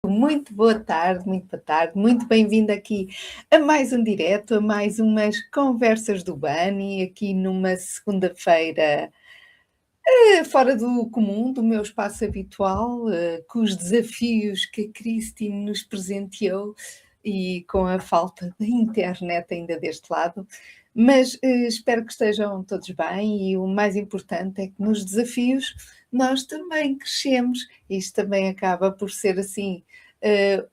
Muito boa tarde, muito bem-vindo aqui a mais um direto, a mais umas conversas do Bani, aqui numa segunda-feira fora do comum, do meu espaço habitual, com os desafios que a Christine nos presenteou e com a falta da internet ainda deste lado. Mas espero que estejam todos bem e o mais importante é que nos desafios nós também crescemos. Isto também acaba por ser assim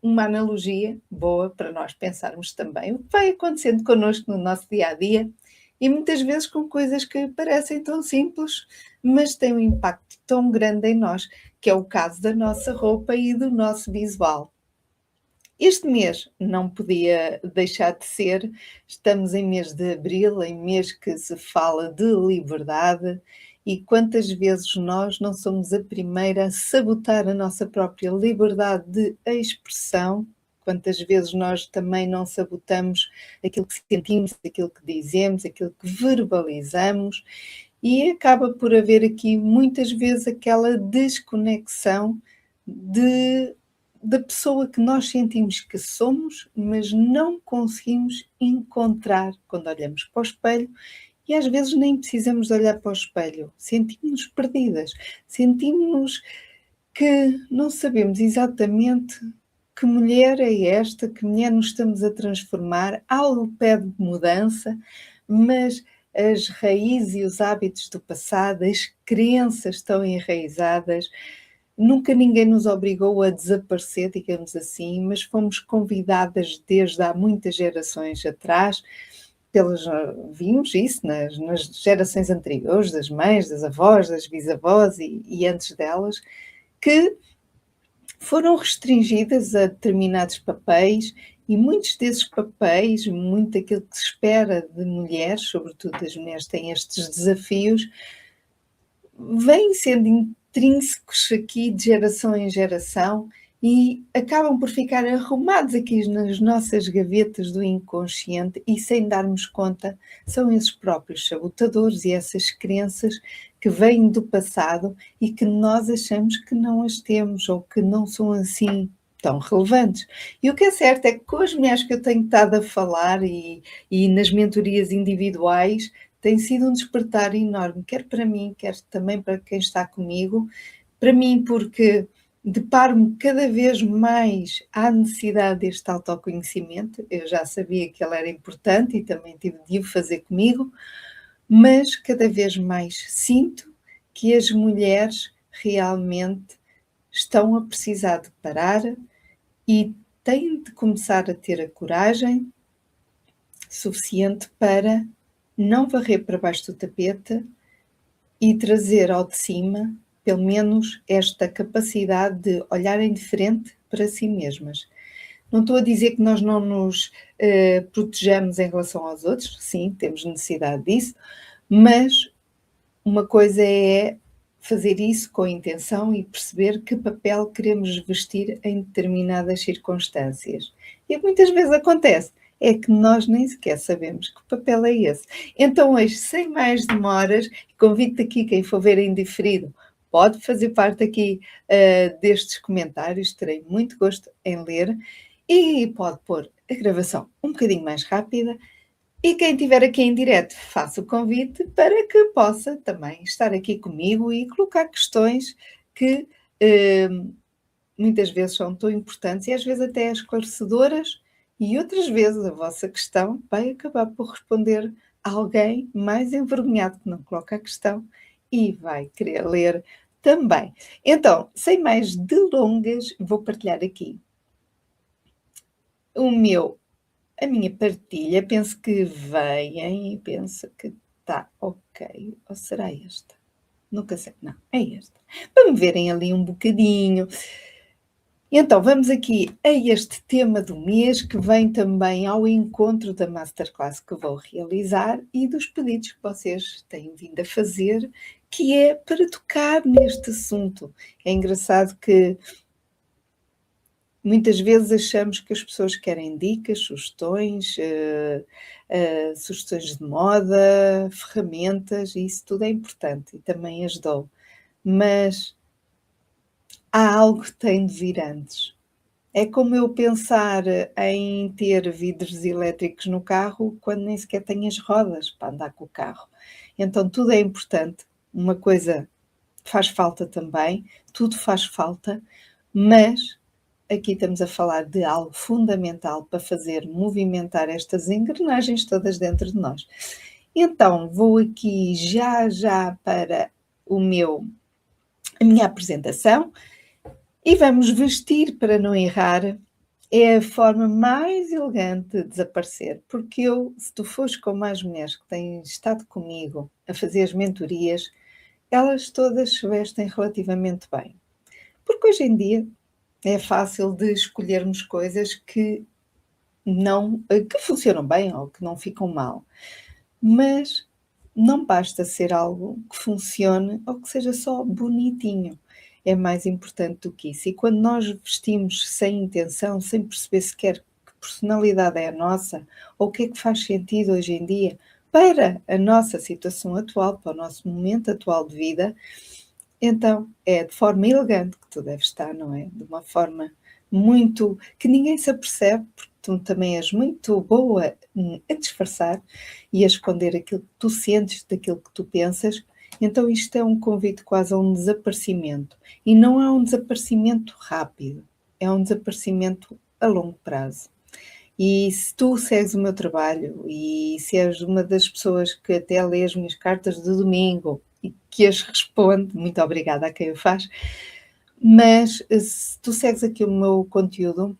uma analogia boa para nós pensarmos também o que vai acontecendo connosco no nosso dia a dia e muitas vezes com coisas que parecem tão simples, mas têm um impacto tão grande em nós, que é o caso da nossa roupa e do nosso visual. Este mês não podia deixar de ser, estamos em mês de abril, em mês que se fala de liberdade, e quantas vezes nós não somos a primeira a sabotar a nossa própria liberdade de expressão, quantas vezes nós também não sabotamos aquilo que sentimos, aquilo que dizemos, aquilo que verbalizamos, e acaba por haver aqui muitas vezes aquela desconexão de da pessoa que nós sentimos que somos, mas não conseguimos encontrar quando olhamos para o espelho, e às vezes nem precisamos de olhar para o espelho, sentimos-nos perdidas, sentimos que não sabemos exatamente que mulher é esta, que mulher nos estamos a transformar, algo pede mudança, mas as raízes e os hábitos do passado, as crenças estão enraizadas. Nunca ninguém nos obrigou a desaparecer, digamos assim, mas fomos convidadas desde há muitas gerações atrás, vimos isso nas gerações anteriores, das mães, das avós, das bisavós e antes delas, que foram restringidas a determinados papéis e muitos desses papéis, muito daquilo que se espera de mulheres, sobretudo as mulheres têm estes desafios, vêm sendo intrínsecos aqui de geração em geração e acabam por ficar arrumados aqui nas nossas gavetas do inconsciente e sem darmos conta, são esses próprios sabotadores e essas crenças que vêm do passado e que nós achamos que não as temos ou que não são assim tão relevantes. E o que é certo é que com as mulheres que eu tenho estado a falar e nas mentorias individuais, tem sido um despertar enorme, quer para mim, quer também para quem está comigo. Para mim, porque deparo-me cada vez mais à necessidade deste autoconhecimento. Eu já sabia que ele era importante e também tive de o fazer comigo, mas cada vez mais sinto que as mulheres realmente estão a precisar de parar e têm de começar a ter a coragem suficiente para não varrer para baixo do tapete e trazer ao de cima, pelo menos, esta capacidade de olharem de frente para si mesmas. Não estou a dizer que nós não nos protejamos em relação aos outros, sim, temos necessidade disso, mas uma coisa é fazer isso com intenção e perceber que papel queremos vestir em determinadas circunstâncias. E muitas vezes acontece, é que nós nem sequer sabemos que papel é esse. Então hoje, sem mais demoras, convido aqui quem for ver em diferido, pode fazer parte aqui destes comentários, terei muito gosto em ler, e pode pôr a gravação um bocadinho mais rápida, e quem estiver aqui em direto, faça o convite para que possa também estar aqui comigo e colocar questões que muitas vezes são tão importantes e às vezes até esclarecedoras, e outras vezes a vossa questão vai acabar por responder a alguém mais envergonhado que não coloca a questão e vai querer ler também. Então, sem mais delongas, vou partilhar aqui a minha partilha. Penso que vem e penso que está ok. Ou será esta? Nunca sei. Não, é esta. Para me verem ali um bocadinho. Então, vamos aqui a este tema do mês, que vem também ao encontro da masterclass que vou realizar e dos pedidos que vocês têm vindo a fazer, que é para tocar neste assunto. É engraçado que muitas vezes achamos que as pessoas querem dicas, sugestões, sugestões de moda, ferramentas, e isso tudo é importante e também as dou. Mas há algo que tem de vir antes. É como eu pensar em ter vidros elétricos no carro quando nem sequer tenho as rodas para andar com o carro. Então tudo é importante. Uma coisa faz falta também, tudo faz falta, mas aqui estamos a falar de algo fundamental para fazer movimentar estas engrenagens todas dentro de nós. Então, vou aqui já para o meu a minha apresentação e vamos vestir para não errar. É a forma mais elegante de desaparecer, porque se tu fores como as mulheres que têm estado comigo a fazer as mentorias, elas todas se vestem relativamente bem. Porque hoje em dia é fácil de escolhermos coisas que que funcionam bem ou que não ficam mal. Mas não basta ser algo que funcione ou que seja só bonitinho. É mais importante do que isso. E quando nós vestimos sem intenção, sem perceber sequer que personalidade é a nossa, ou o que é que faz sentido hoje em dia para a nossa situação atual, para o nosso momento atual de vida, então é de forma elegante que tu deves estar, não é? De uma forma muito que ninguém se apercebe, porque tu também és muito boa a disfarçar e a esconder aquilo que tu sentes daquilo que tu pensas. Então isto é um convite quase a um desaparecimento. E não é um desaparecimento rápido, é um desaparecimento a longo prazo. E se tu segues o meu trabalho e se és uma das pessoas que até lê as minhas cartas de domingo e que as responde, muito obrigada a quem o faz, mas se tu segues aqui o meu conteúdo,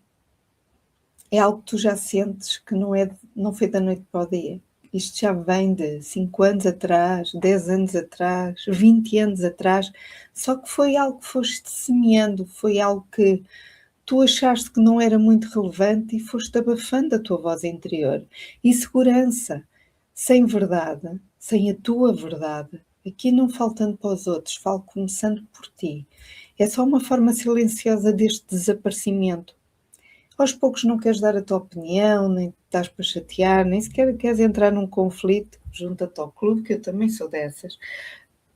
é algo que tu já sentes que não foi da noite para o dia. Isto já vem de 5 anos atrás, 10 anos atrás, 20 anos atrás, só que foi algo que foste semeando, foi algo que tu achaste que não era muito relevante e foste abafando a tua voz interior. E segurança, sem verdade, sem a tua verdade, aqui não faltando para os outros, falo começando por ti. É só uma forma silenciosa deste desaparecimento. Aos poucos não queres dar a tua opinião, nem estás para chatear, nem sequer queres entrar num conflito, junta-te ao clube, que eu também sou dessas,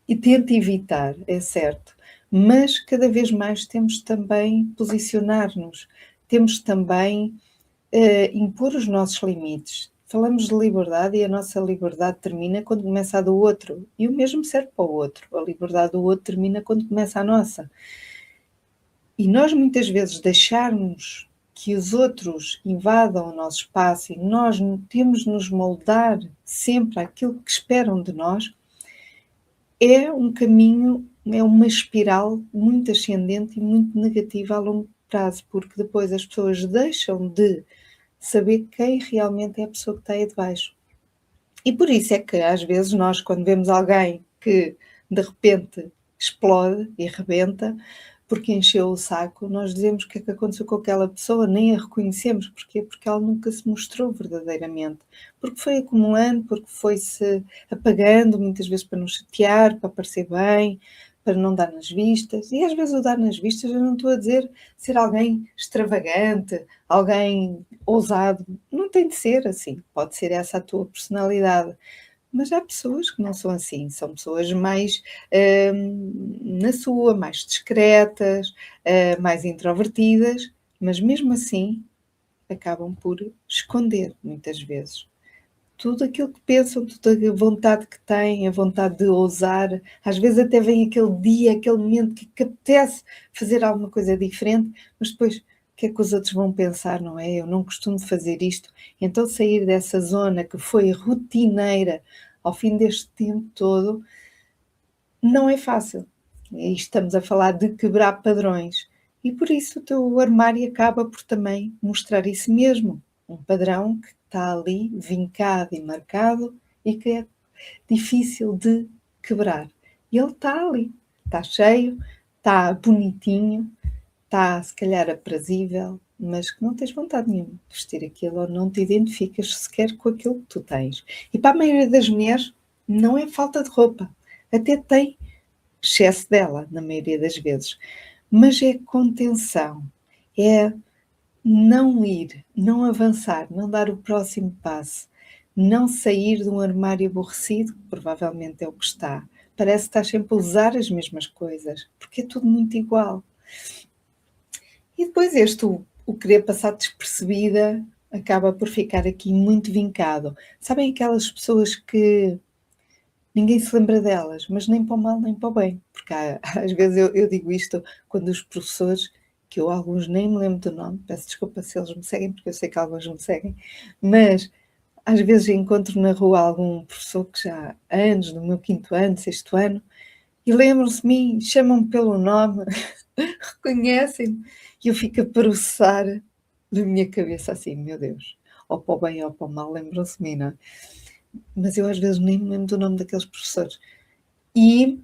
e tenta evitar, é certo, mas cada vez mais temos também posicionar-nos, temos também impor os nossos limites. Falamos de liberdade e a nossa liberdade termina quando começa a do outro, e o mesmo serve para o outro, a liberdade do outro termina quando começa a nossa. E nós muitas vezes deixarmos que os outros invadam o nosso espaço e nós temos de nos moldar sempre àquilo que esperam de nós, é um caminho, é uma espiral muito ascendente e muito negativa a longo prazo, porque depois as pessoas deixam de saber quem realmente é a pessoa que está aí de baixo. E por isso é que às vezes nós, quando vemos alguém que de repente explode e rebenta, porque encheu o saco, nós dizemos o que é que aconteceu com aquela pessoa, nem a reconhecemos. Porquê? Porque ela nunca se mostrou verdadeiramente. Porque foi acumulando, porque foi-se apagando, muitas vezes para não chatear, para parecer bem, para não dar nas vistas. E às vezes o dar nas vistas, eu não estou a dizer ser alguém extravagante, alguém ousado. Não tem de ser assim. Pode ser essa a tua personalidade. Mas há pessoas que não são assim, são pessoas mais na sua, mais discretas, mais introvertidas, mas mesmo assim acabam por esconder muitas vezes. Tudo aquilo que pensam, toda a vontade que têm, a vontade de ousar, às vezes até vem aquele dia, aquele momento que apetece fazer alguma coisa diferente, mas depois o que é que os outros vão pensar, não é? Eu não costumo fazer isto. Então sair dessa zona que foi rotineira ao fim deste tempo todo, não é fácil. E estamos a falar de quebrar padrões. E por isso o teu armário acaba por também mostrar isso mesmo. Um padrão que está ali vincado e marcado e que é difícil de quebrar. E ele está ali, está cheio, está bonitinho, está se calhar aprazível, mas que não tens vontade nenhuma de vestir aquilo ou não te identificas sequer com aquilo que tu tens. E para a maioria das mulheres não é falta de roupa, até tem excesso dela, na maioria das vezes, mas é contenção, é não ir, não avançar, não dar o próximo passo, não sair de um armário aborrecido, que provavelmente é o que está. Parece que estás sempre a usar as mesmas coisas, porque é tudo muito igual. E depois o querer passar despercebida acaba por ficar aqui muito vincado. Sabem aquelas pessoas que ninguém se lembra delas, mas nem para o mal nem para o bem, porque às vezes eu digo isto quando os professores, que eu alguns nem me lembro do nome, peço desculpa se eles me seguem, porque eu sei que alguns me seguem, mas às vezes encontro na rua algum professor que já há anos, no meu 5º ano, 6º ano, e lembram-se de mim, chamam-me pelo nome, reconhecem-me, e eu fico a processar na minha cabeça assim, meu Deus, ou para o bem ou para o mal, lembram-se de mim, não é? Mas eu às vezes nem me lembro do nome daqueles professores. E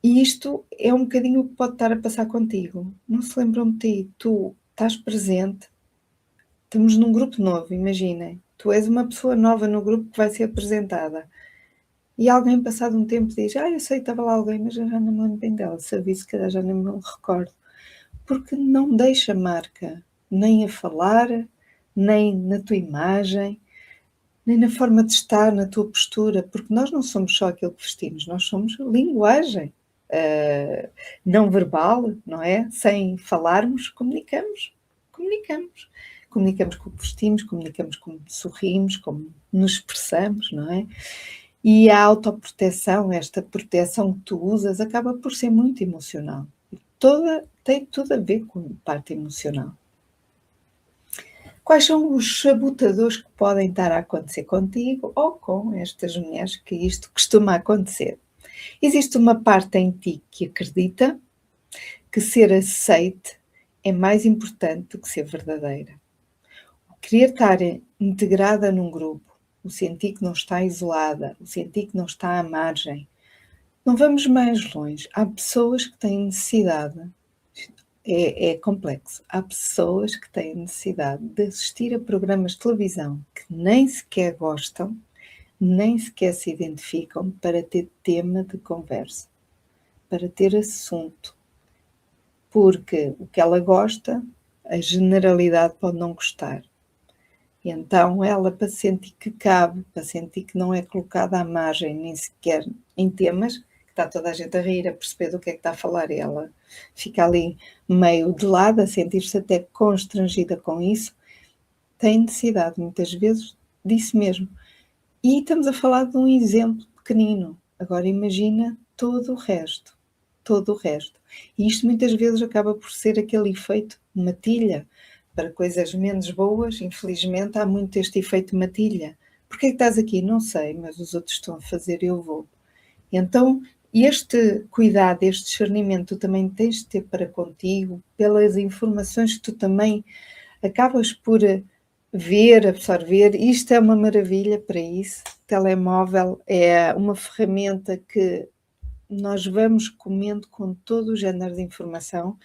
isto é um bocadinho o que pode estar a passar contigo. Não se lembram de ti, tu estás presente, estamos num grupo novo, imaginem. Tu és uma pessoa nova no grupo que vai ser apresentada. E alguém, passado um tempo, diz: eu sei, estava lá alguém, mas eu já não me lembro bem dela. Se aviso, se calhar já nem me recordo. Porque não deixa marca, nem a falar, nem na tua imagem, nem na forma de estar, na tua postura, porque nós não somos só aquilo que vestimos, nós somos linguagem não verbal, não é? Sem falarmos, comunicamos. Comunicamos como vestimos, comunicamos como sorrimos, como nos expressamos, não é? E a autoproteção, esta proteção que tu usas, acaba por ser muito emocional. Tem tudo a ver com a parte emocional. Quais são os sabotadores que podem estar a acontecer contigo ou com estas mulheres que isto costuma acontecer? Existe uma parte em ti que acredita que ser aceite é mais importante do que ser verdadeira. O querer estar integrada num grupo, o sentir que não está isolada, o sentir que não está à margem. Não vamos mais longe. Há pessoas que têm necessidade, é complexo, há pessoas que têm necessidade de assistir a programas de televisão que nem sequer gostam, nem sequer se identificam para ter tema de conversa, para ter assunto. Porque o que ela gosta, a generalidade pode não gostar. E então ela, para sentir que cabe, para sentir que não é colocada à margem, nem sequer em temas, que está toda a gente a rir, a perceber do que é que está a falar, e ela fica ali meio de lado, a sentir-se até constrangida com isso, tem necessidade, muitas vezes, disso mesmo. E estamos a falar de um exemplo pequenino. Agora imagina todo o resto. Todo o resto. E isto muitas vezes acaba por ser aquele efeito matilha. Para coisas menos boas, infelizmente, há muito este efeito matilha. Porquê é que estás aqui? Não sei, mas os outros estão a fazer e eu vou. Então, este cuidado, este discernimento, tu também tens de ter para contigo, pelas informações que tu também acabas por ver, absorver. Isto é uma maravilha para isso. O telemóvel é uma ferramenta que nós vamos comendo com todo o género de informação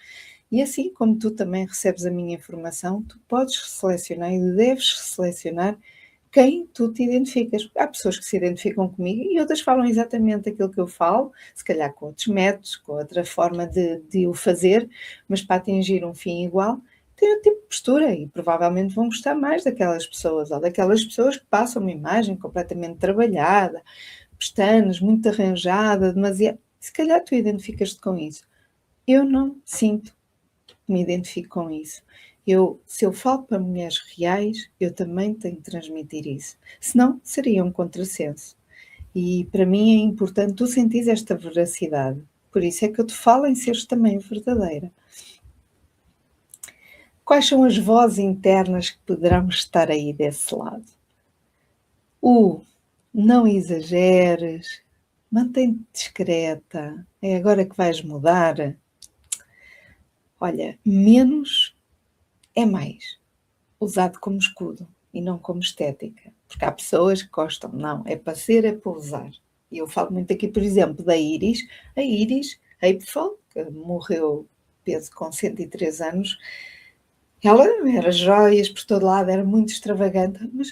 e assim como tu também recebes a minha informação, tu podes selecionar e deves selecionar quem tu te identificas. Há pessoas que se identificam comigo e outras falam exatamente aquilo que eu falo, se calhar com outros métodos, com outra forma de o fazer, mas para atingir um fim igual, têm outro tipo de postura e provavelmente vão gostar mais daquelas pessoas ou daquelas pessoas que passam uma imagem completamente trabalhada, pestanas, muito arranjada, demasiado. Se calhar tu identificas-te com isso. Eu não sinto que me identifico com isso. Se eu falo para mulheres reais, eu também tenho que transmitir isso. Senão, seria um contrassenso. E para mim é importante tu sentires esta veracidade. Por isso é que eu te falo em seres também verdadeira. Quais são as vozes internas que poderão estar aí desse lado? Não exageres, mantém-te discreta, é agora que vais mudar. Olha, menos é mais, usado como escudo e não como estética. Porque há pessoas que gostam, não, é para ser, é para usar. E eu falo muito aqui, por exemplo, da Iris. A Iris Apfel, que morreu, penso, com 103 anos, ela era joias por todo lado, era muito extravagante, mas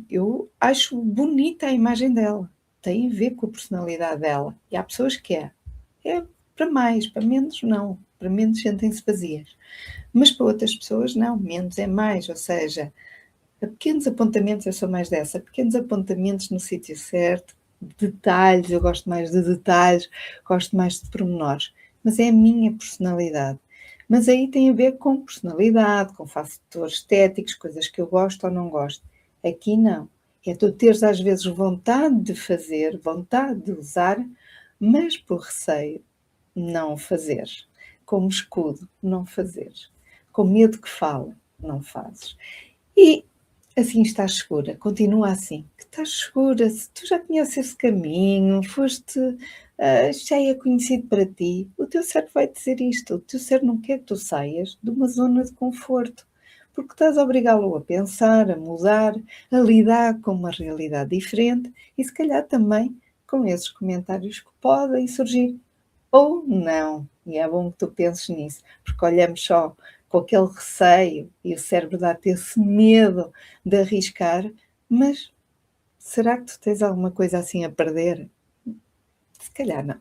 eu acho bonita a imagem dela. Tem a ver com a personalidade dela. E há pessoas que é para mais, para menos não. Para menos sentem-se vazias. Mas para outras pessoas não, menos é mais. Ou seja, a pequenos apontamentos, eu sou mais dessa, pequenos apontamentos no sítio certo, detalhes, eu gosto mais de detalhes, gosto mais de pormenores. Mas é a minha personalidade. Mas aí tem a ver com personalidade, com fatores estéticos, coisas que eu gosto ou não gosto. Aqui não. É tu teres às vezes vontade de fazer, vontade de usar, mas por receio não fazer. Como escudo, não fazer. Com medo que fale, não fazes. E assim estás segura, continua assim, que estás segura, se tu já conheces esse caminho, foste, já é conhecido para ti, o teu cérebro vai dizer isto, o teu cérebro não quer que tu saias de uma zona de conforto, porque estás a obrigá-lo a pensar, a mudar, a lidar com uma realidade diferente e se calhar também com esses comentários que podem surgir ou não. E é bom que tu penses nisso, porque olhamos só com aquele receio e o cérebro dá-te esse medo de arriscar, mas será que tu tens alguma coisa assim a perder? Se calhar não.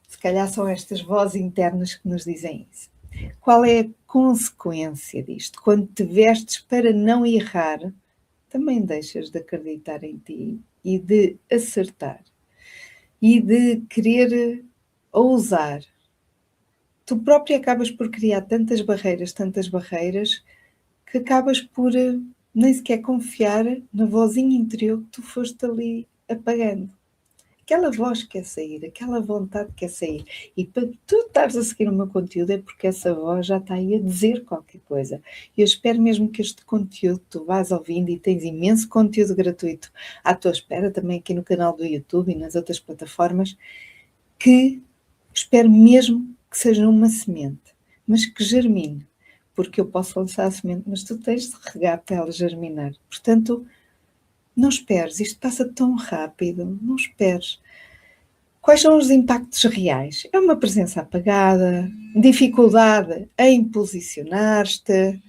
Se calhar são estas vozes internas que nos dizem isso. Qual é a consequência disto? Quando te vestes para não errar, também deixas de acreditar em ti e de acertar e de querer ousar. Tu própria acabas por criar tantas barreiras, que acabas por nem sequer confiar na vozinha interior que tu foste ali apagando. Aquela voz quer sair, aquela vontade quer sair. E para tu estares a seguir o meu conteúdo é porque essa voz já está aí a dizer qualquer coisa. E eu espero mesmo que este conteúdo tu vás ouvindo e tens imenso conteúdo gratuito à tua espera, também aqui no canal do YouTube e nas outras plataformas, que espero mesmo que seja uma semente, mas que germine, porque eu posso lançar a semente, mas tu tens de regar para ela germinar. Portanto, não esperes, isto passa tão rápido, não esperes. Quais são os impactos reais? É uma presença apagada, dificuldade em posicionar-te,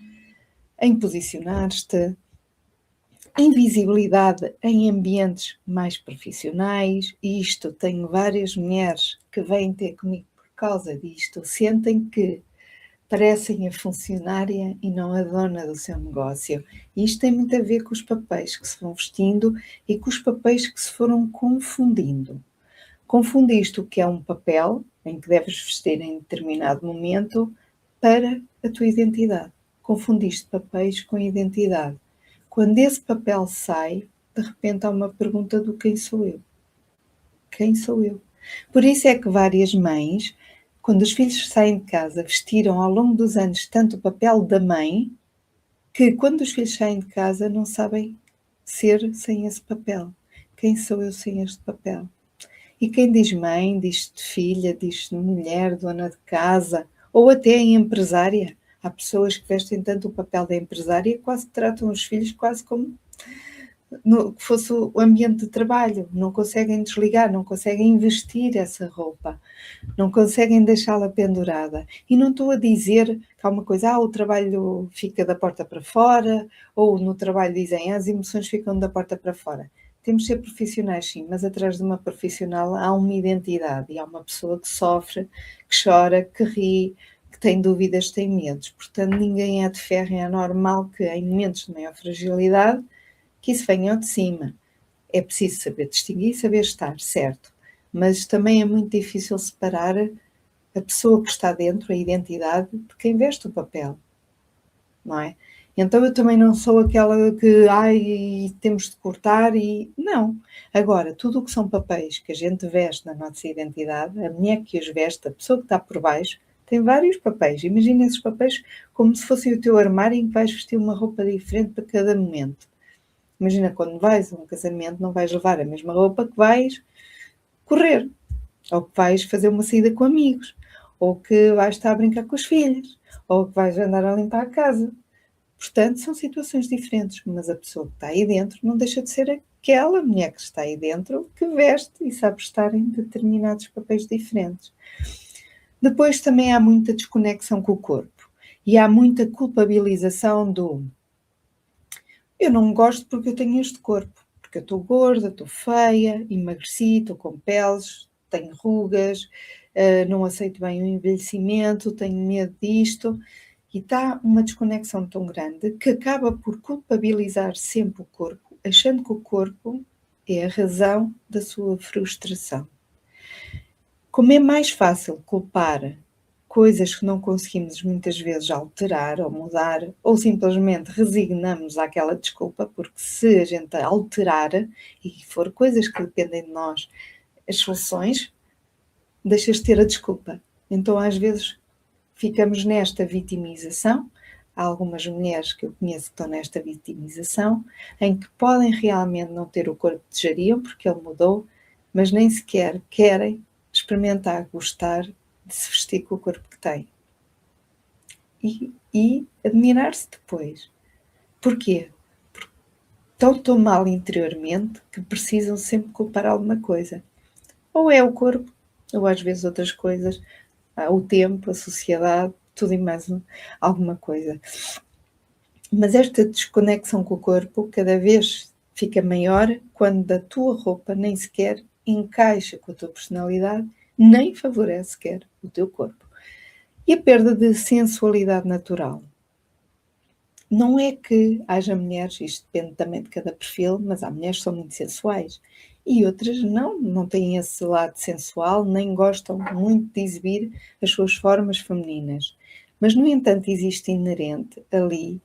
invisibilidade em ambientes mais profissionais, e isto tenho várias mulheres que vêm ter comigo por causa disto, sentem que parecem a funcionária e não a dona do seu negócio. E isto tem muito a ver com os papéis que se vão vestindo e com os papéis que se foram confundindo. Confundiste o que é um papel, em que deves vestir em determinado momento, para a tua identidade. Confundiste papéis com identidade. Quando esse papel sai, de repente há uma pergunta do quem sou eu? Quem sou eu? Por isso é que várias mães, quando os filhos saem de casa, vestiram ao longo dos anos tanto o papel da mãe, que quando os filhos saem de casa não sabem ser sem esse papel. Quem sou eu sem este papel? E quem diz mãe, diz filha, diz mulher, dona de casa, ou até empresária. Há pessoas que vestem tanto o papel da empresária que quase tratam os filhos quase como que fosse o ambiente de trabalho. Não conseguem desligar, não conseguem vestir essa roupa, não conseguem deixá-la pendurada. E não estou a dizer que há uma coisa, o trabalho fica da porta para fora, ou no trabalho dizem, as emoções ficam da porta para fora. Temos de ser profissionais, sim, mas atrás de uma profissional há uma identidade e há uma pessoa que sofre, que chora, que ri, que tem dúvidas, tem medos. Portanto, ninguém é de ferro, é normal que em momentos de maior fragilidade, que isso venha ao de cima. É preciso saber distinguir e saber estar, certo? Mas também é muito difícil separar a pessoa que está dentro, a identidade, de quem veste o papel, não é? Então eu também não sou aquela que, temos de cortar e... Não. Agora, tudo o que são papéis que a gente veste na nossa identidade, a mulher que os veste, a pessoa que está por baixo, tem vários papéis. Imagina esses papéis como se fosse o teu armário em que vais vestir uma roupa diferente para cada momento. Imagina, quando vais a um casamento, não vais levar a mesma roupa que vais correr, ou que vais fazer uma saída com amigos, ou que vais estar a brincar com os filhos, ou que vais andar a limpar a casa. Portanto, são situações diferentes, mas a pessoa que está aí dentro não deixa de ser aquela mulher que está aí dentro que veste e sabe estar em determinados papéis diferentes. Depois também há muita desconexão com o corpo e há muita culpabilização do eu não gosto porque eu tenho este corpo, porque eu estou gorda, estou feia, emagreci, estou com peles, tenho rugas, não aceito bem o envelhecimento, tenho medo disto. E está uma desconexão tão grande que acaba por culpabilizar sempre o corpo, achando que o corpo é a razão da sua frustração. Como é mais fácil culpar coisas que não conseguimos muitas vezes alterar ou mudar, ou simplesmente resignamos àquela desculpa, porque se a gente alterar e for coisas que dependem de nós, as soluções, deixas de ter a desculpa. Então, às vezes, ficamos nesta vitimização. Há algumas mulheres que eu conheço que estão nesta vitimização, em que podem realmente não ter o corpo que desejariam, porque ele mudou, mas nem sequer querem experimentar, gostar de se vestir com o corpo que têm. E admirar-se depois. Porquê? Porque estão tão mal interiormente que precisam sempre culpar alguma coisa. Ou é o corpo, ou às vezes outras coisas, o tempo, a sociedade, tudo e mais alguma coisa. Mas esta desconexão com o corpo cada vez fica maior quando a tua roupa nem sequer encaixa com a tua personalidade, nem favorece sequer o teu corpo. E a perda de sensualidade natural. Não é que haja mulheres, isto depende também de cada perfil, mas há mulheres que são muito sensuais e outras não têm esse lado sensual, nem gostam muito de exibir as suas formas femininas. Mas, no entanto, existe inerente ali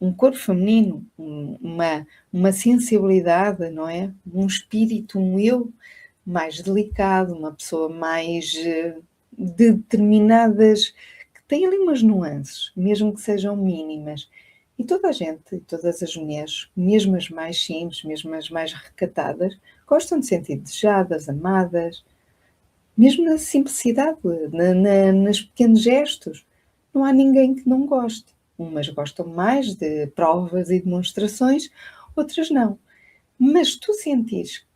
um corpo feminino, uma sensibilidade, não é? Um espírito, um eu mais delicado, uma pessoa mais determinadas, que tem ali umas nuances, mesmo que sejam mínimas. E toda a gente, todas as mulheres, mesmo as mais simples, mesmo as mais recatadas, gostam de sentir desejadas, amadas, mesmo na simplicidade, nos pequenos gestos. Não há ninguém que não goste. Umas gostam mais de provas e demonstrações, outras não. Mas tu sentires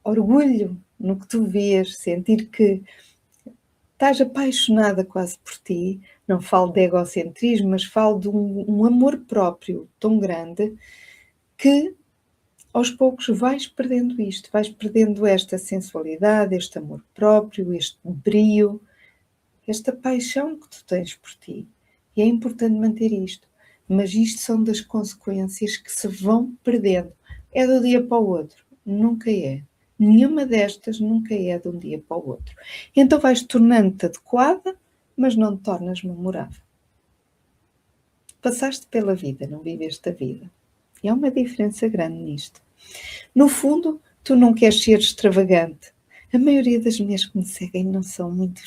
orgulho no que tu vês, sentir que estás apaixonada quase por ti, não falo de egocentrismo, mas falo de um amor próprio tão grande que aos poucos vais perdendo isto, vais perdendo esta sensualidade, este amor próprio, este brio, esta paixão que tu tens por ti. E é importante manter isto. Mas isto são das consequências que se vão perdendo. É do dia para o outro. Nunca é. Nenhuma destas nunca é de um dia para o outro. Então vais tornando-te adequada, mas não te tornas memorável. Passaste pela vida, não viveste a vida. E há uma diferença grande nisto. No fundo, tu não queres ser extravagante. A maioria das mulheres que me seguem não são muito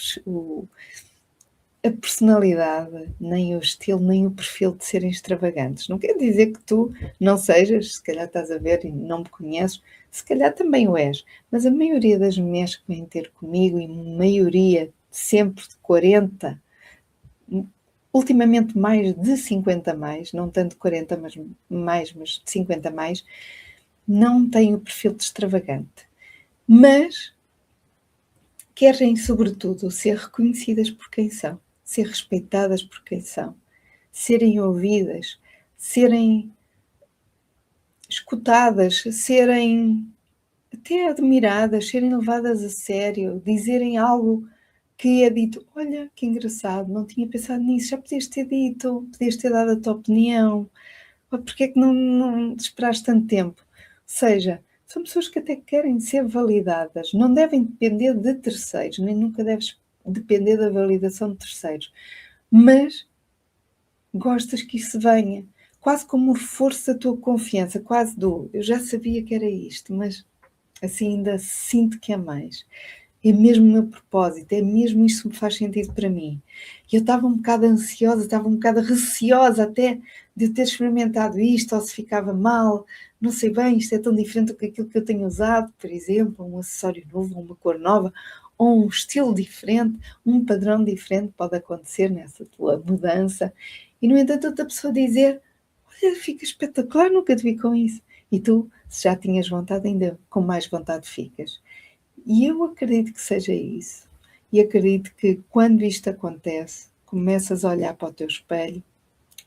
a personalidade, nem o estilo, nem o perfil de serem extravagantes. Não quer dizer que tu não sejas, se calhar estás a ver e não me conheces, se calhar também o és. Mas a maioria das mulheres que vêm ter comigo, e maioria sempre de 40, ultimamente mais de 50 mais, não tanto 40 mas de 50 mais, não têm o perfil de extravagante. Mas querem, sobretudo, ser reconhecidas por quem são, ser respeitadas por quem são, serem ouvidas, serem escutadas, serem até admiradas, serem levadas a sério, dizerem algo que é dito, olha, que engraçado, não tinha pensado nisso, já podias ter dito, podias ter dado a tua opinião, porque é que não esperaste tanto tempo? Ou seja, são pessoas que até querem ser validadas, não devem depender de terceiros, nem nunca deves depender da validação de terceiros, mas gostas que isso venha, quase como um reforço da tua confiança, quase eu já sabia que era isto, mas assim ainda sinto que é mais. É mesmo o meu propósito, é mesmo isto que me faz sentido para mim. E eu estava um bocado ansiosa, estava um bocado receosa até de ter experimentado isto, ou se ficava mal, não sei bem, isto é tão diferente do que aquilo que eu tenho usado, por exemplo, um acessório novo, uma cor nova, ou um estilo diferente, um padrão diferente pode acontecer nessa tua mudança. E, no entanto, outra pessoa dizer, olha, fica espetacular, nunca te vi com isso. E tu, se já tinhas vontade, ainda com mais vontade ficas. E eu acredito que seja isso. E acredito que quando isto acontece, começas a olhar para o teu espelho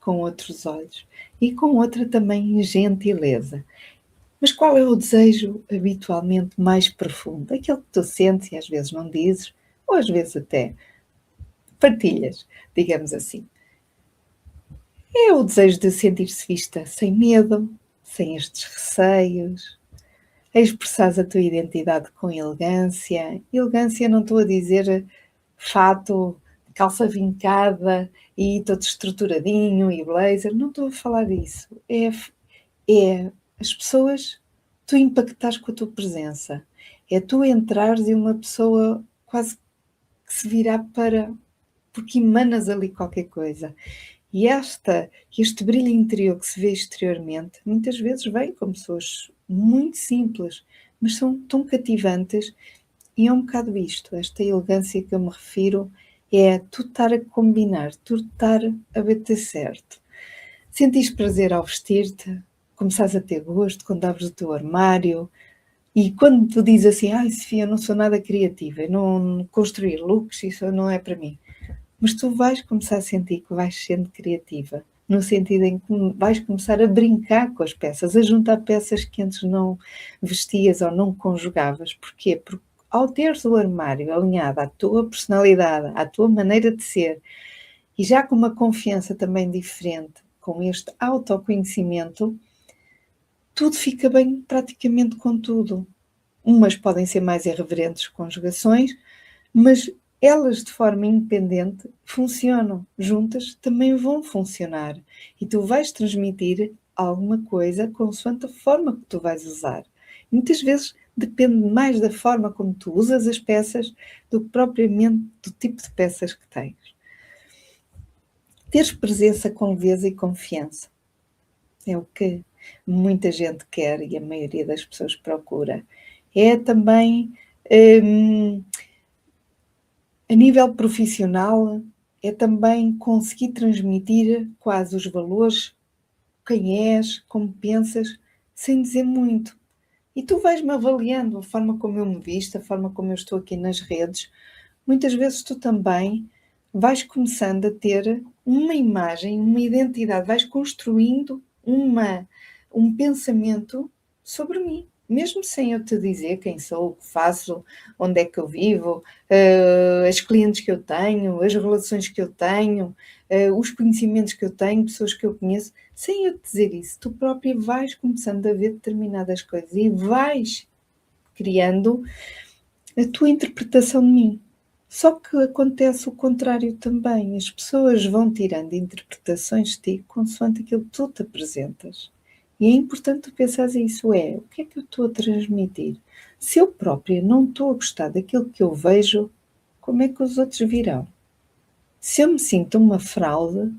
com outros olhos e com outra também gentileza. Mas qual é o desejo habitualmente mais profundo? Aquele que tu sentes e às vezes não dizes, ou às vezes até partilhas, digamos assim. É o desejo de sentir-se vista sem medo, sem estes receios, a expressares a tua identidade com elegância. Elegância não estou a dizer fato calça vincada e todo estruturadinho e blazer, não estou a falar disso. É as pessoas, tu impactares com a tua presença. É tu entrares e uma pessoa quase que se virar para... porque emanas ali qualquer coisa. E este brilho interior que se vê exteriormente, muitas vezes vem com pessoas muito simples, mas são tão cativantes, e é um bocado isto, esta elegância que eu me refiro, é tu estar a combinar, tu estar a bater certo. Sentires prazer ao vestir-te, começares a ter gosto quando abres o teu armário, e quando tu dizes assim, ai Sofia, eu não sou nada criativa, eu não construir looks, isso não é para mim. Mas tu vais começar a sentir que vais sendo criativa, no sentido em que vais começar a brincar com as peças, a juntar peças que antes não vestias ou não conjugavas. Porquê? Porque ao teres o armário alinhado à tua personalidade, à tua maneira de ser, e já com uma confiança também diferente, com este autoconhecimento, tudo fica bem praticamente com tudo. Umas podem ser mais irreverentes conjugações, mas elas de forma independente funcionam, juntas também vão funcionar. E tu vais transmitir alguma coisa consoante a forma que tu vais usar. Muitas vezes depende mais da forma como tu usas as peças do que propriamente do tipo de peças que tens. Teres presença com leveza e confiança é o que muita gente quer e a maioria das pessoas procura. É também... a nível profissional, é também conseguir transmitir quase os valores, quem és, como pensas, sem dizer muito. E tu vais-me avaliando a forma como eu me visto, a forma como eu estou aqui nas redes. Muitas vezes tu também vais começando a ter uma imagem, uma identidade, vais construindo um pensamento sobre mim, mesmo sem eu te dizer quem sou, o que faço, onde é que eu vivo, as clientes que eu tenho, as relações que eu tenho, os conhecimentos que eu tenho, pessoas que eu conheço, sem eu te dizer isso, tu própria vais começando a ver determinadas coisas e vais criando a tua interpretação de mim. Só que acontece o contrário também. As pessoas vão tirando interpretações de ti consoante aquilo que tu te apresentas. E é importante tu pensares isso, o que é que eu estou a transmitir? Se eu própria não estou a gostar daquilo que eu vejo, como é que os outros virão? Se eu me sinto uma fraude,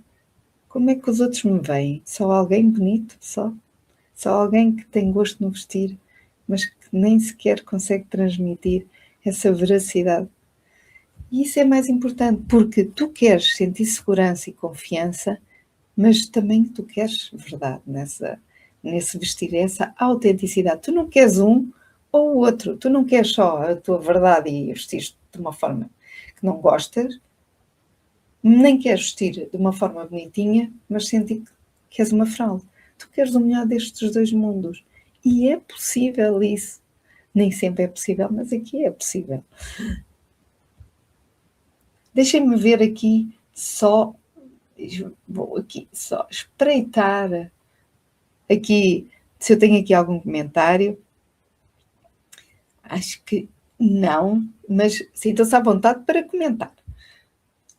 como é que os outros me veem? Só alguém bonito? Só alguém que tem gosto no vestir, mas que nem sequer consegue transmitir essa veracidade. E isso é mais importante, porque tu queres sentir segurança e confiança, mas também tu queres verdade nesse vestir, essa autenticidade. Tu não queres um ou o outro, tu não queres só a tua verdade e vestir de uma forma que não gostas, nem queres vestir de uma forma bonitinha, mas sentir que és uma fraude. Tu queres o melhor destes dois mundos. E é possível isso. Nem sempre é possível, mas aqui é possível. Deixem-me ver aqui só... Vou aqui só espreitar aqui se eu tenho aqui algum comentário. Acho que não, mas sintam-se à vontade para comentar.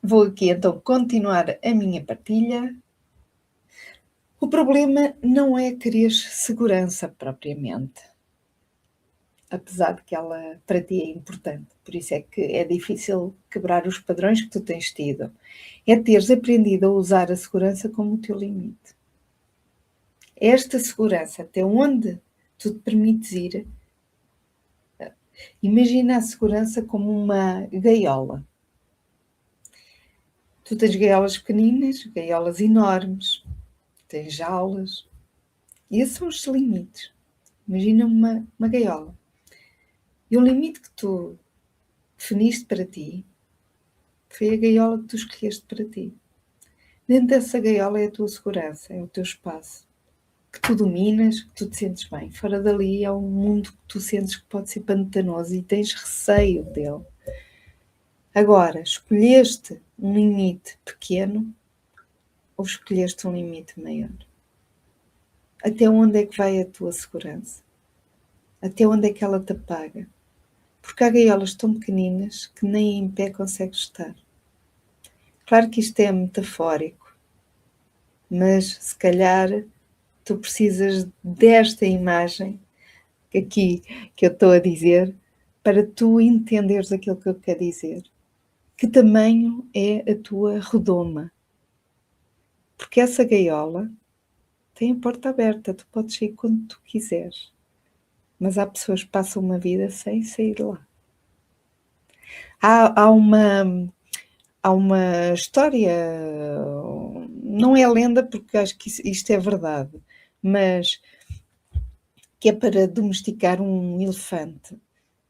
Vou aqui então continuar a minha partilha. O problema não é querer segurança propriamente, apesar de que ela para ti é importante. Por isso é que é difícil quebrar os padrões que tu tens tido. É teres aprendido a usar a segurança como o teu limite. Esta segurança, até onde tu te permites ir, imagina a segurança como uma gaiola. Tu tens gaiolas pequeninas, gaiolas enormes, tens jaulas, e esses são os limites. Imagina uma gaiola. E o limite que tu definiste para ti foi a gaiola que tu escolheste para ti. Dentro dessa gaiola é a tua segurança, é o teu espaço, que tu dominas, que tu te sentes bem. Fora dali é um mundo que tu sentes que pode ser pantanoso e tens receio dele. Agora, escolheste um limite pequeno ou escolheste um limite maior? Até onde é que vai a tua segurança? Até onde é que ela te apaga? Porque há gaiolas tão pequeninas que nem em pé consegues estar. Claro que isto é metafórico, mas se calhar tu precisas desta imagem aqui que eu estou a dizer para tu entenderes aquilo que eu quero dizer. Que tamanho é a tua redoma? Porque essa gaiola tem a porta aberta, tu podes sair quando tu quiseres. Mas há pessoas que passam uma vida sem sair de lá. Há uma história, não é lenda, porque acho que isto é verdade, mas que é para domesticar um elefante.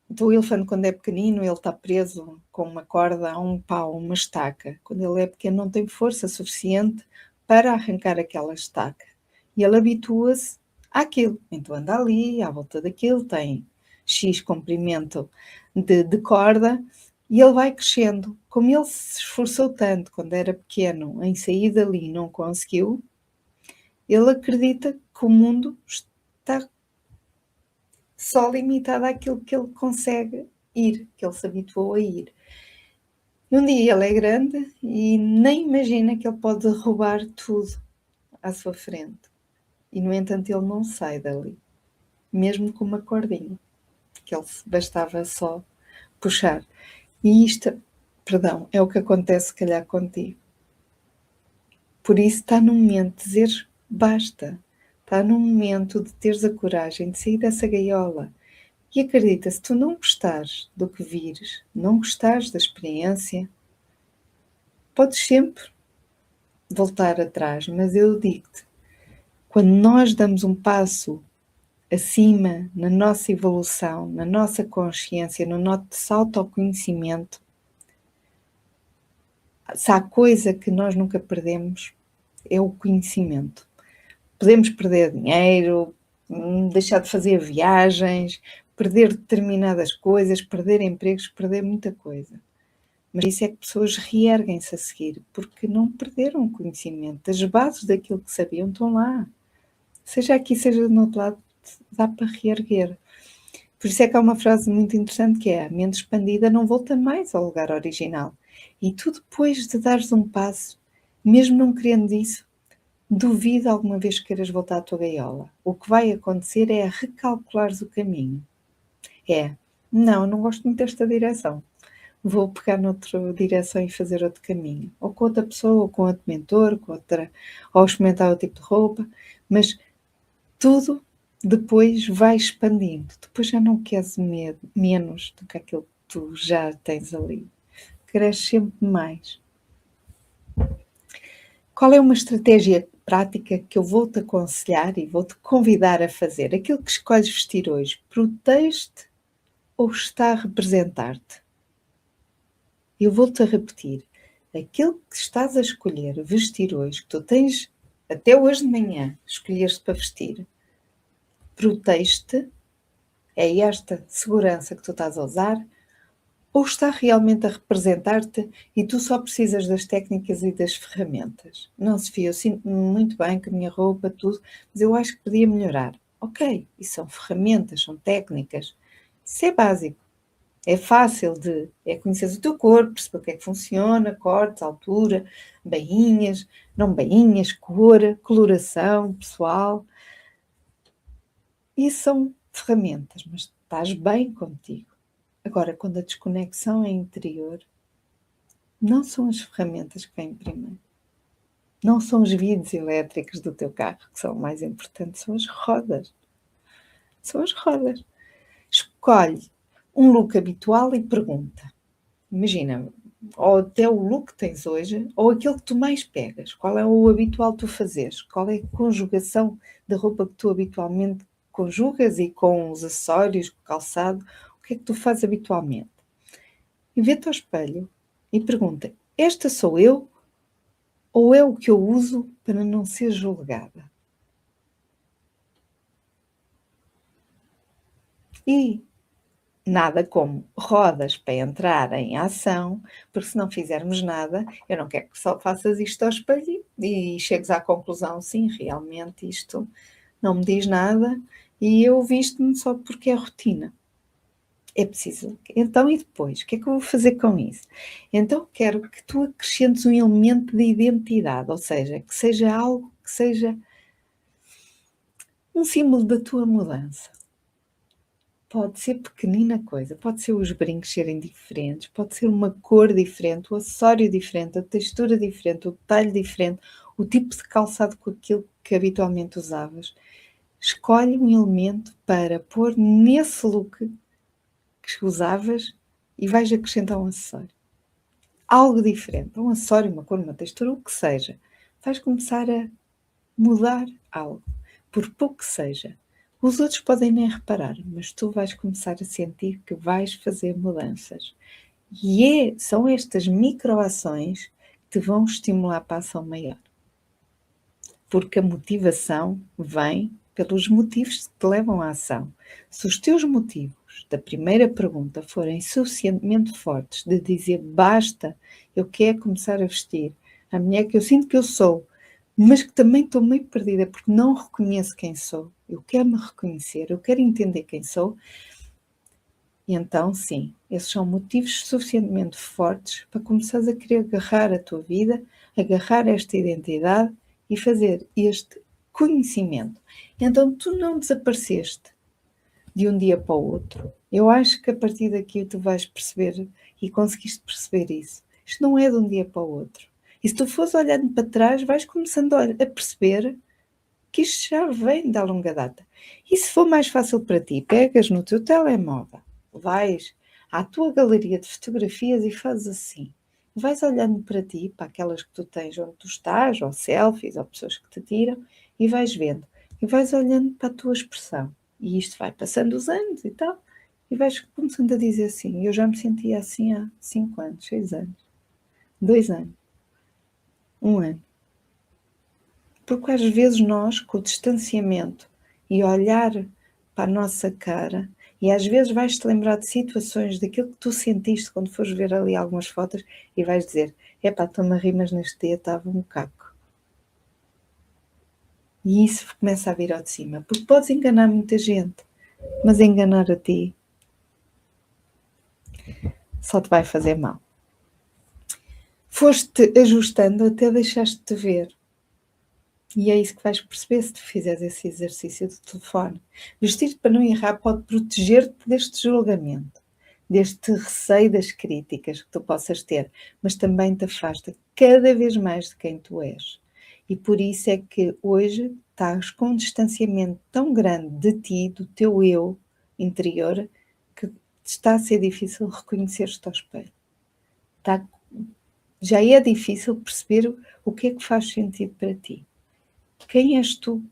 Então, o elefante, quando é pequenino, ele está preso com uma corda a um pau, uma estaca. Quando ele é pequeno, não tem força suficiente para arrancar aquela estaca. E ele habitua-se àquilo. Então, anda ali, à volta daquilo, tem X comprimento de corda, e ele vai crescendo. Como ele se esforçou tanto quando era pequeno em sair dali e não conseguiu, ele acredita que o mundo está só limitado àquilo que ele consegue ir, que ele se habituou a ir. E um dia ele é grande e nem imagina que ele pode derrubar tudo à sua frente. E, no entanto, ele não sai dali, mesmo com uma cordinha, que ele bastava só puxar. E isto, perdão, é o que acontece, se calhar, contigo. Por isso está no momento de dizer basta. Está no momento de teres a coragem de sair dessa gaiola. E acredita, se tu não gostares do que vires, não gostares da experiência, podes sempre voltar atrás, mas eu digo-te, quando nós damos um passo acima na nossa evolução, na nossa consciência, no nosso autoconhecimento, se há coisa que nós nunca perdemos, é o conhecimento. Podemos perder dinheiro, deixar de fazer viagens, perder determinadas coisas, perder empregos, perder muita coisa. Mas isso é que pessoas reerguem-se a seguir, porque não perderam o conhecimento. As bases daquilo que sabiam estão lá. Seja aqui, seja do outro lado, dá para reerguer. Por isso é que há uma frase muito interessante que é: a mente expandida não volta mais ao lugar original. E tu, depois de dares um passo, mesmo não querendo isso, duvido alguma vez que queiras voltar à tua gaiola. O que vai acontecer é recalculares o caminho. Não gosto muito desta direção. Vou pegar noutra direção e fazer outro caminho. Ou com outra pessoa, ou com outro mentor, ou experimentar outro tipo de roupa. Mas tudo depois vai expandindo. Depois já não queres menos do que aquilo que tu já tens ali. Queres sempre mais. Qual é uma estratégia prática que eu vou-te aconselhar e vou-te convidar a fazer? Aquilo que escolhes vestir hoje, protege-te ou está a representar-te? Eu vou-te a repetir. Aquilo que estás a escolher vestir hoje, que tu tens até hoje de manhã, escolheste para vestir, protege-te, é esta segurança que tu estás a usar, ou está realmente a representar-te e tu só precisas das técnicas e das ferramentas? Não, Sofia, eu sinto-me muito bem com a minha roupa, tudo, mas eu acho que podia melhorar. Ok, e são ferramentas, são técnicas. Isso é básico. É fácil é conhecer o teu corpo, perceber o que é que funciona, cortes, altura, bainhas, não bainhas, cor, coloração pessoal. Isso são ferramentas, mas estás bem contigo. Agora, quando a desconexão é interior, não são as ferramentas que vêm primeiro. Não são os vidros elétricos do teu carro que são mais importantes, são as rodas. São as rodas. Escolhe um look habitual e pergunta. Imagina, ou até o look que tens hoje, ou aquele que tu mais pegas. Qual é o habitual que tu fazes? Qual é a conjugação da roupa que tu habitualmente conjugas e com os acessórios, com o calçado? O que é que tu fazes habitualmente? E vê-te ao espelho e pergunta: esta sou eu ou é o que eu uso para não ser julgada? E nada como rodas para entrar em ação, porque se não fizermos nada, eu não quero que só faças isto ao espelho e chegues à conclusão, sim, realmente isto não me diz nada e eu visto-me só porque é rotina. É preciso. Então, e depois? O que é que eu vou fazer com isso? Então, quero que tu acrescentes um elemento de identidade, ou seja, que seja algo que seja um símbolo da tua mudança. Pode ser pequenina coisa, pode ser os brincos serem diferentes, pode ser uma cor diferente, o acessório diferente, a textura diferente, o detalhe diferente, o tipo de calçado com aquilo que habitualmente usavas. Escolhe um elemento para pôr nesse look que usavas e vais acrescentar um acessório. Algo diferente, um acessório, uma cor, uma textura, o que seja. Vais começar a mudar algo, por pouco que seja. Os outros podem nem reparar, mas tu vais começar a sentir que vais fazer mudanças. E são estas microações que te vão estimular para a ação maior. Porque a motivação vem pelos motivos que te levam à ação. Se os teus motivos da primeira pergunta forem suficientemente fortes de dizer basta, eu quero começar a vestir a mulher que eu sinto que eu sou, mas que também estou meio perdida porque não reconheço quem sou, eu quero me reconhecer, eu quero entender quem sou, e então sim, esses são motivos suficientemente fortes para começares a querer agarrar a tua vida, agarrar esta identidade e fazer este conhecimento. Então tu não desapareceste de um dia para o outro. Eu acho que a partir daqui tu vais perceber e conseguiste perceber isso. Isto não é de um dia para o outro. E se tu fores olhando para trás, vais começando a perceber que isto já vem da longa data. E se for mais fácil para ti, pegas no teu telemóvel, vais à tua galeria de fotografias e fazes assim. Vais olhando para ti, para aquelas que tu tens onde tu estás, ou selfies, ou pessoas que te tiram, e vais vendo. E vais olhando para a tua expressão. E isto vai passando os anos e tal. E vais começando a dizer assim, eu já me sentia assim há 5 anos, 6 anos, 2 anos, 1 ano. Porque às vezes nós, com o distanciamento e olhar para a nossa cara, e às vezes vais-te lembrar de situações daquilo que tu sentiste quando fores ver ali algumas fotos e vais dizer, epá, estou-me a rir, mas neste dia estava um caco. E isso começa a vir ao de cima, porque podes enganar muita gente, mas enganar a ti só te vai fazer mal. Foste ajustando até deixaste de ver. E é isso que vais perceber se tu fizeres esse exercício do telefone. Vestir-te para não errar pode proteger-te deste julgamento, deste receio das críticas que tu possas ter, mas também te afasta cada vez mais de quem tu és. E por isso é que hoje estás com um distanciamento tão grande de ti, do teu eu interior, que está a ser difícil reconhecer-te ao espelho. Já é difícil perceber o que é que faz sentido para ti. Quem és tu?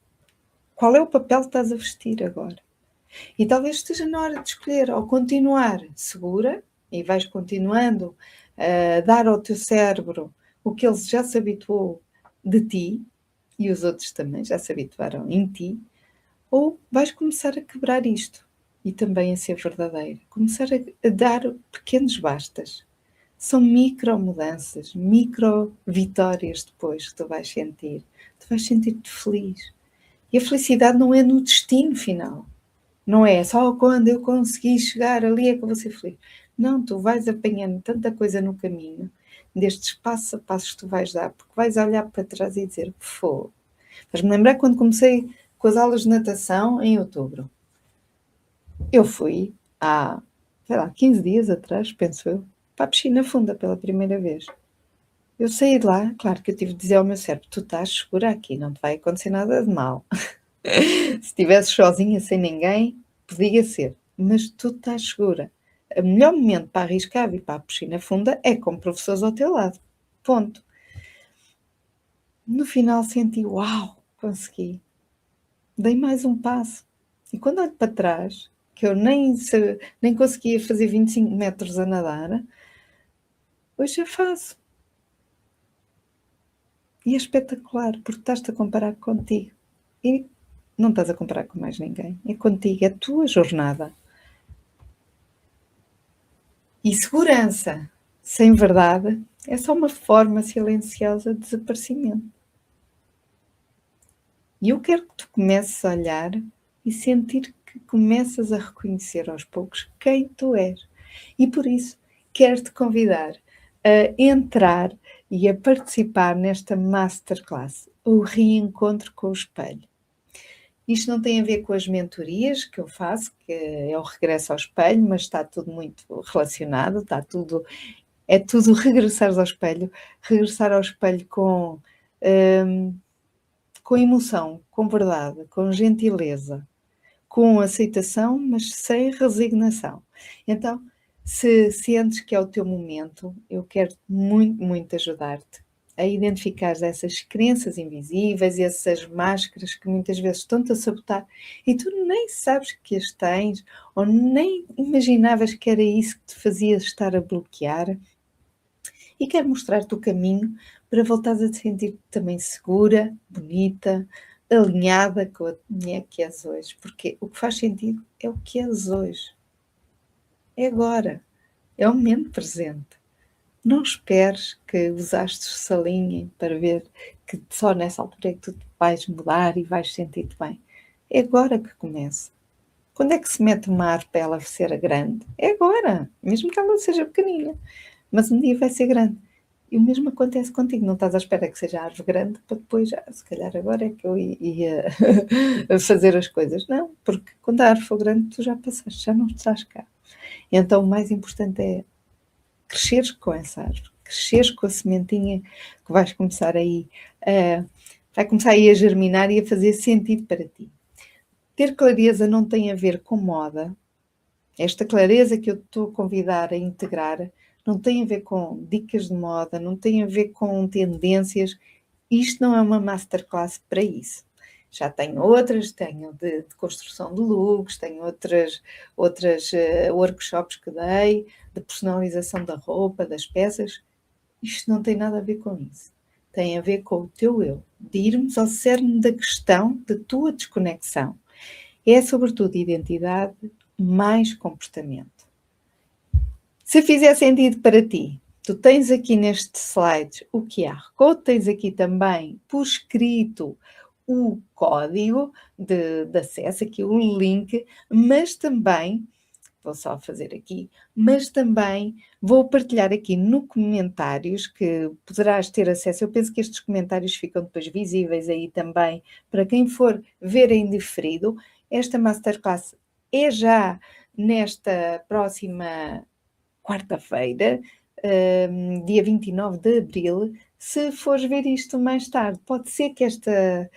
Qual é o papel que estás a vestir agora? E talvez esteja na hora de escolher ou continuar segura e vais continuando a dar ao teu cérebro o que ele já se habituou de ti e os outros também já se habituaram em ti, ou vais começar a quebrar isto e também a ser verdadeira. Começar a dar pequenos bastas. São micro mudanças, micro vitórias depois que tu vais sentir. Tu vais sentir-te feliz. E a felicidade não é no destino final. Não é só quando eu conseguir chegar ali é que eu vou ser feliz. Não, tu vais apanhando tanta coisa no caminho, destes passos a passos que tu vais dar, porque vais olhar para trás e dizer, fogo. Mas me lembrar quando comecei com as aulas de natação em outubro. Eu fui há, 15 dias atrás, penso eu, para a piscina funda pela primeira vez. Eu saí de lá, claro que eu tive de dizer ao meu cérebro, tu estás segura aqui, não te vai acontecer nada de mal. Se estivesse sozinha, sem ninguém, podia ser, mas tu estás segura. O melhor momento para arriscar vir para a piscina funda é com professores ao teu lado. Ponto. No final senti, uau, consegui. Dei mais um passo. E quando olho para trás, que eu nem conseguia fazer 25 metros a nadar, hoje já faço. E é espetacular, porque estás-te a comparar contigo. E não estás a comparar com mais ninguém. É contigo, é a tua jornada. E segurança sem verdade é só uma forma silenciosa de desaparecimento. E eu quero que tu comeces a olhar e sentir que começas a reconhecer aos poucos quem tu és. E por isso quero-te convidar a entrar e a participar nesta masterclass, o reencontro com o espelho. Isto não tem a ver com as mentorias que eu faço, que é o regresso ao espelho, mas está tudo muito relacionado, é tudo regressar ao espelho com emoção, com verdade, com gentileza, com aceitação, mas sem resignação. Então, se sentes que é o teu momento, eu quero muito, muito ajudar-te a identificar essas crenças invisíveis, essas máscaras que muitas vezes estão-te a sabotar e tu nem sabes que as tens ou nem imaginavas que era isso que te fazia estar a bloquear. E quero mostrar-te o caminho para voltares a te sentir também segura, bonita, alinhada com a mulher que és hoje. Porque o que faz sentido é o que és hoje. É agora. É o momento presente. Não esperes que os astros se alinhem para ver que só nessa altura é que tu vais mudar e vais sentir-te bem. É agora que começa. Quando é que se mete uma árvore para ela ser grande? É agora, mesmo que ela seja pequenina. Mas um dia vai ser grande. E o mesmo acontece contigo. Não estás à espera que seja a árvore grande para depois, se calhar agora é que eu ia fazer as coisas. Não, porque quando a árvore for grande, tu já passaste, já não estás cá. Então o mais importante é cresceres com essa árvore, cresceres com a sementinha que vais começar aí, vai começar aí a germinar e a fazer sentido para ti. Ter clareza não tem a ver com moda. Esta clareza que eu estou a convidar a integrar não tem a ver com dicas de moda, não tem a ver com tendências. Isto não é uma masterclass para isso. Já tenho outras, tenho de construção de looks, tenho outras workshops que dei, de personalização da roupa, das peças. Isto não tem nada a ver com isso. Tem a ver com o teu eu, de irmos ao cerne da questão da tua desconexão. É sobretudo identidade mais comportamento. Se fizer sentido para ti, tu tens aqui neste slide o QR Code, tens aqui também por escrito o código de acesso, aqui o link, mas também, vou só fazer aqui, mas também vou partilhar aqui no comentários que poderás ter acesso. Eu penso que estes comentários ficam depois visíveis aí também para quem for ver em diferido. Esta masterclass é já nesta próxima quarta-feira, dia 29 de abril. Se fores ver isto mais tarde, pode ser que esta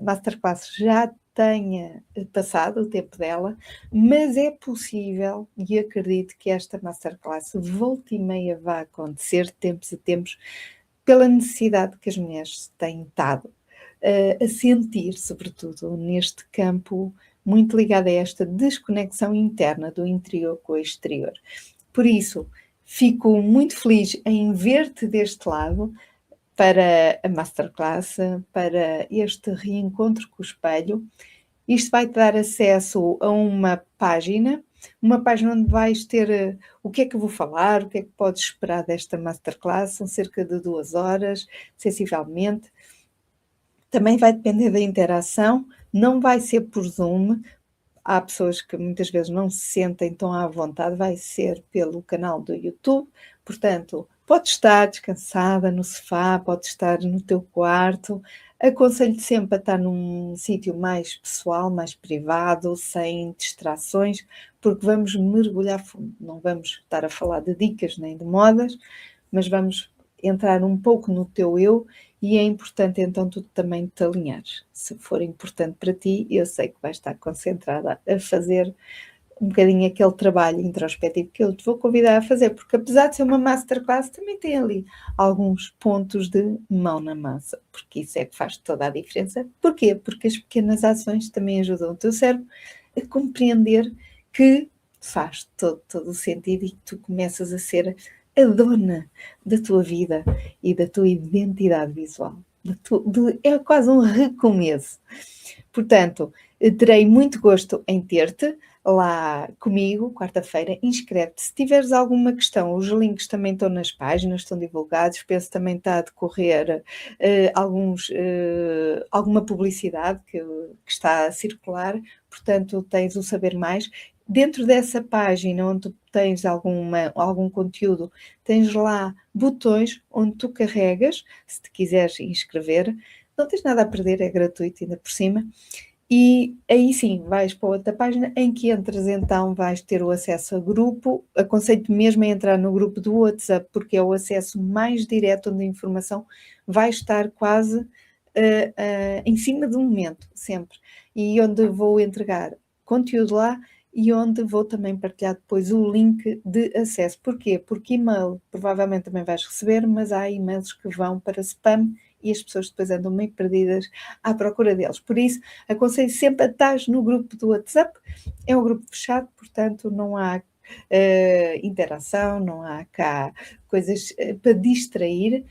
masterclass já tenha passado o tempo dela, mas é possível, e acredito que esta masterclass volta e meia vai acontecer de tempos a tempos, pela necessidade que as mulheres têm estado a sentir, sobretudo neste campo muito ligado a esta desconexão interna do interior com o exterior. Por isso, fico muito feliz em ver-te deste lado para a masterclass, para este reencontro com o espelho. Isto vai-te dar acesso a uma página onde vais ter o que é que eu vou falar, o que é que podes esperar desta masterclass. São cerca de 2 horas, sensivelmente. Também vai depender da interação, não vai ser por Zoom. Há pessoas que muitas vezes não se sentem tão à vontade, vai ser pelo canal do YouTube. Portanto, pode estar descansada no sofá, pode estar no teu quarto. Aconselho-te sempre a estar num sítio mais pessoal, mais privado, sem distrações, porque vamos mergulhar fundo. Não vamos estar a falar de dicas nem de modas, mas vamos entrar um pouco no teu eu. E é importante então tu também te alinhares. Se for importante para ti, eu sei que vais estar concentrada a fazer um bocadinho aquele trabalho introspectivo que eu te vou convidar a fazer, porque apesar de ser uma masterclass, também tem ali alguns pontos de mão na massa, porque isso é que faz toda a diferença. Porquê? Porque as pequenas ações também ajudam o teu cérebro a compreender que faz todo o sentido e que tu começas a ser a dona da tua vida e da tua identidade visual. É quase um recomeço. Portanto, terei muito gosto em ter-te lá comigo, quarta-feira, inscreve-te. Se tiveres alguma questão, os links também estão nas páginas, estão divulgados, penso que também está a decorrer alguma publicidade que está a circular, portanto tens o Saber Mais. Dentro dessa página onde tu tens algum conteúdo, tens lá botões onde tu carregas, se te quiseres inscrever, não tens nada a perder, é gratuito ainda por cima. E aí sim, vais para outra página em que entras, então vais ter o acesso a grupo. Aconselho-te mesmo a entrar no grupo do WhatsApp, porque é o acesso mais direto onde a informação vai estar quase em cima do momento, sempre. E onde vou entregar conteúdo lá e onde vou também partilhar depois o link de acesso. Porquê? Porque e-mail provavelmente também vais receber, mas há e-mails que vão para spam e as pessoas depois andam meio perdidas à procura deles. Por isso, aconselho sempre a estar no grupo do WhatsApp. É um grupo fechado, portanto não há interação, não há cá coisas para distrair.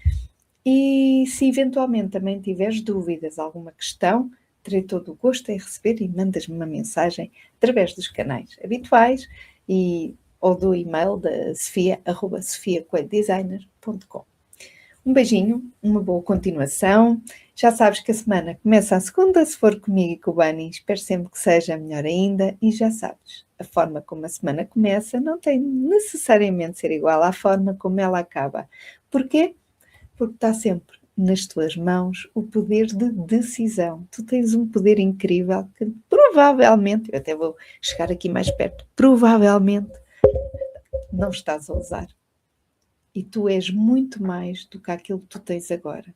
E se eventualmente também tiveres dúvidas, alguma questão, terei todo o gosto em receber e mandas-me uma mensagem através dos canais habituais ou do e-mail da sofia@sofiacoelhodesigner.com. Um beijinho, uma boa continuação. Já sabes que a semana começa a segunda, se for comigo e com o Bani, espero sempre que seja melhor ainda. E já sabes, a forma como a semana começa não tem necessariamente de ser igual à forma como ela acaba. Porquê? Porque está sempre nas tuas mãos o poder de decisão. Tu tens um poder incrível que provavelmente, eu até vou chegar aqui mais perto, provavelmente não estás a usar. E tu és muito mais do que aquilo que tu tens agora.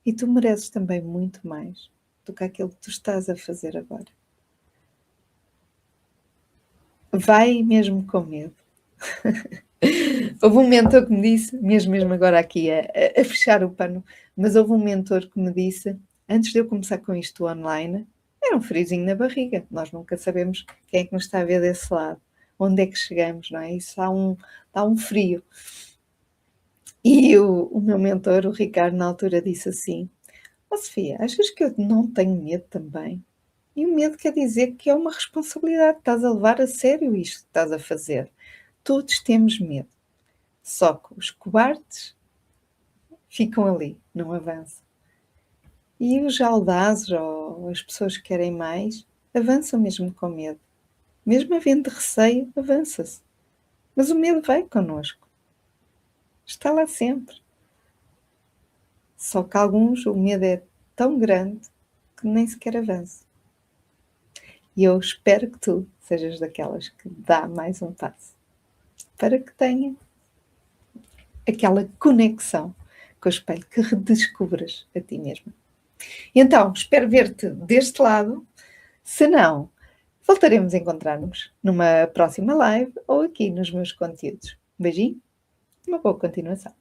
E tu mereces também muito mais do que aquilo que tu estás a fazer agora. Vai mesmo com medo. Houve um mentor que me disse, mesmo agora aqui a fechar o pano, mas houve um mentor que me disse, antes de eu começar com isto online, era um friozinho na barriga. Nós nunca sabemos quem é que nos está a ver desse lado. Onde é que chegamos, não é? Isso dá um frio. E o meu mentor, o Ricardo, na altura disse assim: "Ó Sofia, achas que eu não tenho medo também?" E o medo quer dizer que é uma responsabilidade, estás a levar a sério isto que estás a fazer. Todos temos medo, só que os cobardes ficam ali, não avançam. E os audazes ou as pessoas que querem mais, avançam mesmo com medo. Mesmo havendo receio, avança-se. Mas o medo vai connosco, está lá sempre. Só que alguns, o medo é tão grande que nem sequer avança. E eu espero que tu sejas daquelas que dá mais um passo, para que tenha aquela conexão com o espelho, que redescubras a ti mesma. Então, espero ver-te deste lado. Se não, voltaremos a encontrar-nos numa próxima live ou aqui nos meus conteúdos. Um beijinho, uma boa continuação.